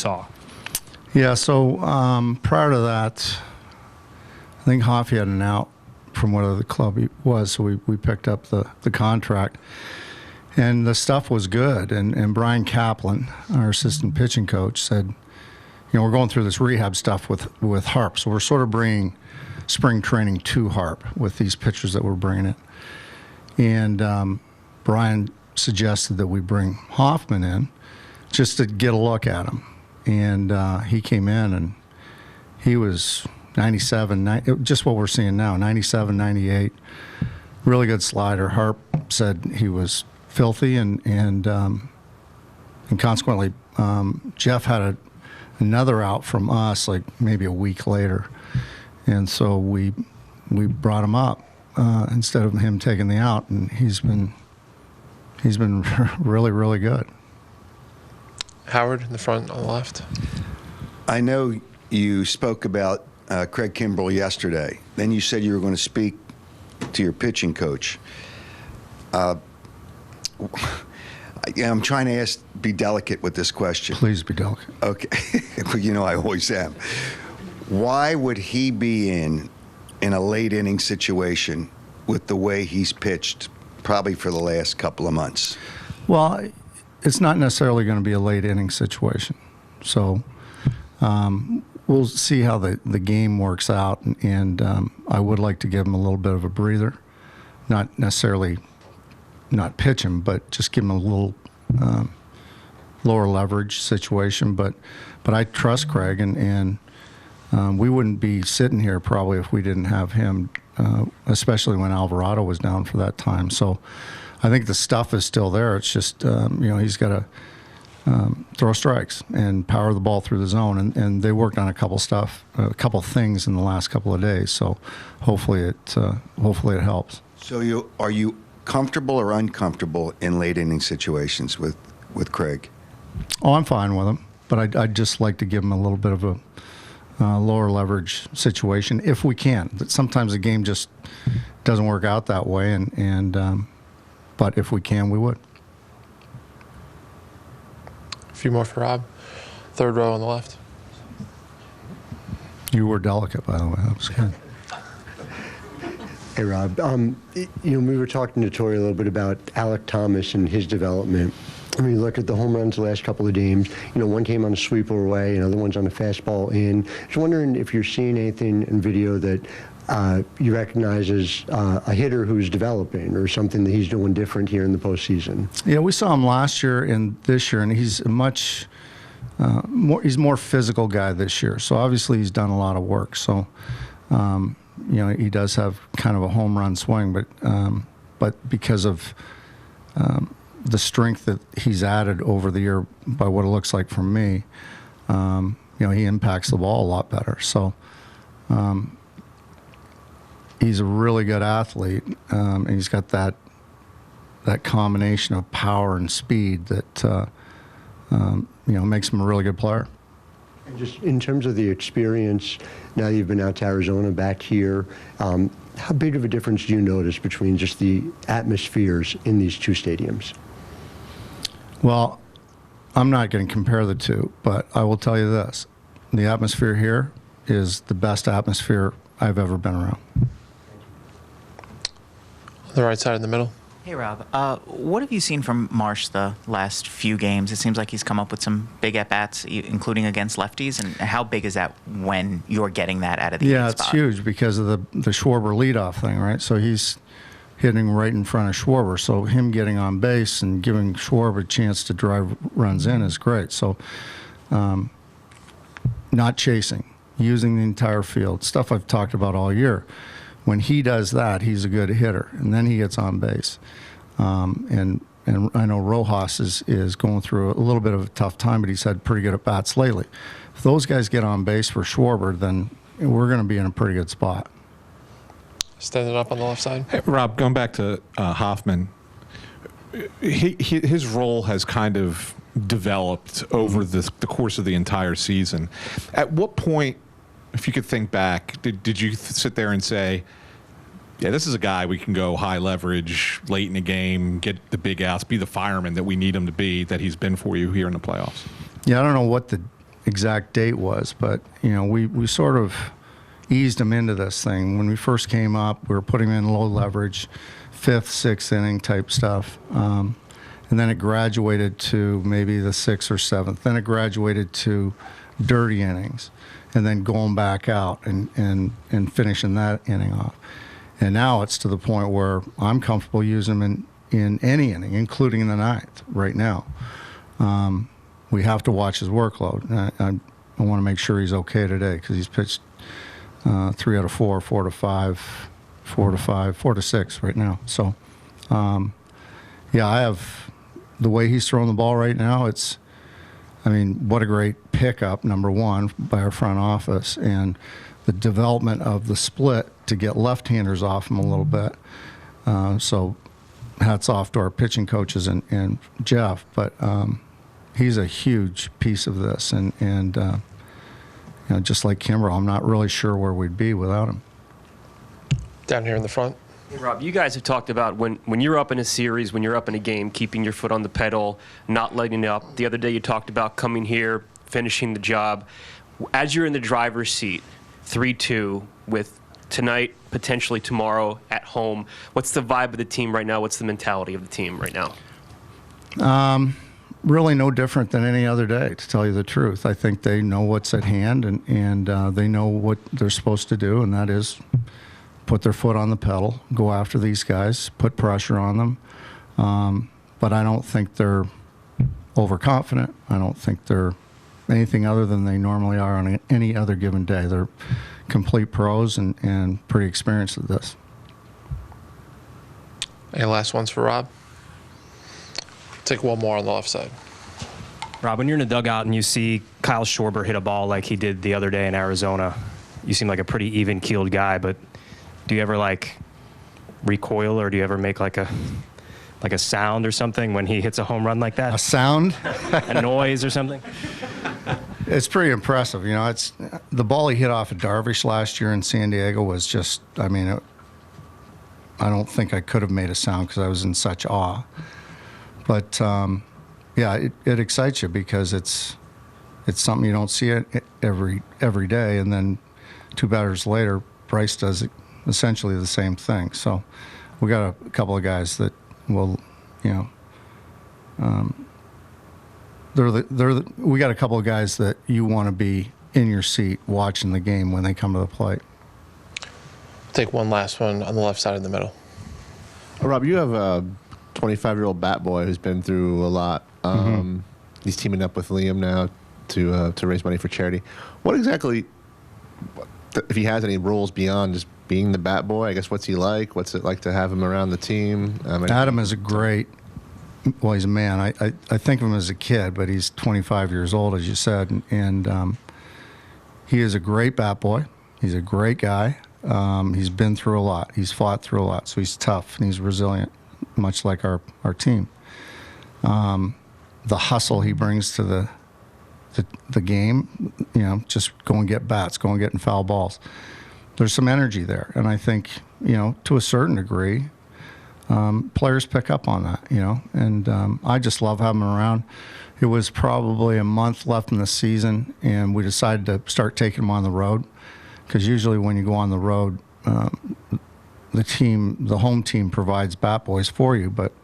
saw. Yeah, so prior to that, I think Hoffy had an out from whatever the club he was, so we picked up the contract. And the stuff was good. And Brian Kaplan, our assistant pitching coach, said, we're going through this rehab stuff with Harp. So we're sort of bringing spring training to Harp with these pitchers that we're bringing in. And Brian suggested that we bring Hoffman in just to get a look at him. And he came in, and he was 97, just what we're seeing now, 97, 98. Really good slider. Harp said he was filthy, and consequently, Jeff had another out from us like maybe a week later, and so we brought him up instead of him taking the out, and he's been really, really good. Howard in the front on the left. I know you spoke about Craig Kimbrell yesterday. Then you said you were going to speak to your pitching coach. I'm trying to be delicate with this question. Please be delicate. Okay. I always am. Why would he be in a late inning situation with the way he's pitched probably for the last couple of months? Well, it's not necessarily going to be a late inning situation. So we'll see how the game works out, and I would like to give him a little bit of a breather. Not necessarily not pitch him, but just give him a little lower leverage situation. But I trust Craig, and we wouldn't be sitting here probably if we didn't have him, especially when Alvarado was down for that time. So I think the stuff is still there. It's just, he's got to throw strikes and power the ball through the zone. And they worked on a couple things in the last couple of days. So hopefully it helps. So are you comfortable or uncomfortable in late inning situations with Craig? Oh, I'm fine with him, but I'd just like to give him a little bit of a lower leverage situation if we can. But sometimes the game just doesn't work out that way, but if we can, we would. A few more for Rob. Third row on the left. You were delicate, by the way. That was good. Hey, Rob. We were talking to Tori a little bit about Alec Thomas and his development. When you look at the home runs the last couple of games, one came on a sweeper away, and other one's on a fastball in. Just wondering if you're seeing anything in video that you recognize as a hitter who's developing or something that he's doing different here in the postseason. Yeah, we saw him last year and this year, and he's he's more physical guy this year. So obviously he's done a lot of work. So he does have kind of a home run swing, but because of the strength that he's added over the year, by what it looks like from me, he impacts the ball a lot better. So he's a really good athlete, and he's got that combination of power and speed that makes him a really good player. And just in terms of the experience, now that you've been out to Arizona, back here, how big of a difference do you notice between just the atmospheres in these two stadiums? Well, I'm not going to compare the two, but I will tell you this. The atmosphere here is the best atmosphere I've ever been around. On the right side in the middle. Hey, Rob. What have you seen from Marsh the last few games? It seems like he's come up with some big at-bats, including against lefties. And how big is that when you're getting that out of the Yeah, spot? it's huge because of the Schwarber leadoff thing, right? So he's hitting right in front of Schwarber. So him getting on base and giving Schwarber a chance to drive runs in is great. So not chasing, using the entire field, stuff I've talked about all year. When he does that, he's a good hitter, and then he gets on base. And I know Rojas is going through a little bit of a tough time, but he's had pretty good at-bats lately. If those guys get on base for Schwarber, then we're going to be in a pretty good spot. Standing up on the left side. Hey, Rob, going back to Hoffman, his role has kind of developed over the course of the entire season. At what point, if you could think back, did you sit there and say, yeah, this is a guy we can go high leverage late in the game, get the big outs, be the fireman that we need him to be, that he's been for you here in the playoffs? Yeah, I don't know what exact date was, but we sort of eased him into this thing. When we first came up, we were putting him in low leverage, 5th, 6th inning type stuff. And then it graduated to maybe the 6th or 7th. Then it graduated to dirty innings, and then going back out and finishing that inning off. And now it's to the point where I'm comfortable using him in any inning, including in the 9th right now. We have to watch his workload. I want to make sure he's okay today because he's pitched 3 out of 4, 4 to 5, 4 to 5, 4 to 6 right now. So, yeah, I have the way he's throwing the ball right now. What a great pickup, number one, by our front office, and the development of the split to get left-handers off him a little bit. So hats off to our pitching coaches and Jeff, but he's a huge piece of this. And just like Kimbrel, I'm not really sure where we'd be without him. Down here in the front. Hey, Rob, you guys have talked about when you're up in a series, when you're up in a game, keeping your foot on the pedal, not letting it up. The other day you talked about coming here, finishing the job. As you're in the driver's seat, 3-2, with tonight, potentially tomorrow at home, what's the vibe of the team right now? What's the mentality of the team right now? Really no different than any other day, to tell you the truth. I think they know what's at hand, and they know what they're supposed to do, and that is put their foot on the pedal, go after these guys, put pressure on them. But I don't think they're overconfident. I don't think they're anything other than they normally are on any other given day. They're complete pros and pretty experienced at this. Any last ones for Rob? Take one more on the left side. Rob, when you're in the dugout and you see Kyle Schwarber hit a ball like he did the other day in Arizona, you seem like a pretty even-keeled guy, but do you ever recoil, or do you ever make like a sound or something when he hits a home run like that? A sound? A noise or something? It's pretty impressive. It's the ball he hit off of Darvish last year in San Diego was just, I don't think I could have made a sound because I was in such awe. But, yeah, it excites you because it's something you don't see every day. And then 2 batters later, Bryce does essentially the same thing. So we got a couple of guys that will, we got a couple of guys that you want to be in your seat watching the game when they come to the plate. Take one last one on the left side in the middle. Rob, you have a 25-year-old bat boy who's been through a lot. He's teaming up with Liam now to raise money for charity. What exactly, if he has any roles beyond just being the bat boy, I guess, what's he like? What's it like to have him around the team? Adam is he's a man. I think of him as a kid, but he's 25 years old, as you said, and he is a great bat boy. He's a great guy. He's been through a lot. He's fought through a lot, so he's tough and he's resilient, much like our team. The hustle he brings to the game, just go and get bats, go and get in foul balls. There's some energy there, and I think, to a certain degree, players pick up on that, and I just love having him around. It was probably a month left in the season, and we decided to start taking him on the road, because usually when you go on the road, the home team provides bat boys for you, but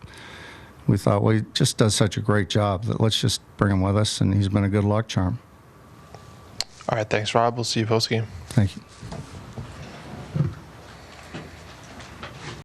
we thought, well, he just does such a great job that let's just bring him with us, and he's been a good luck charm. All right, thanks, Rob. We'll see you post-game. Thank you.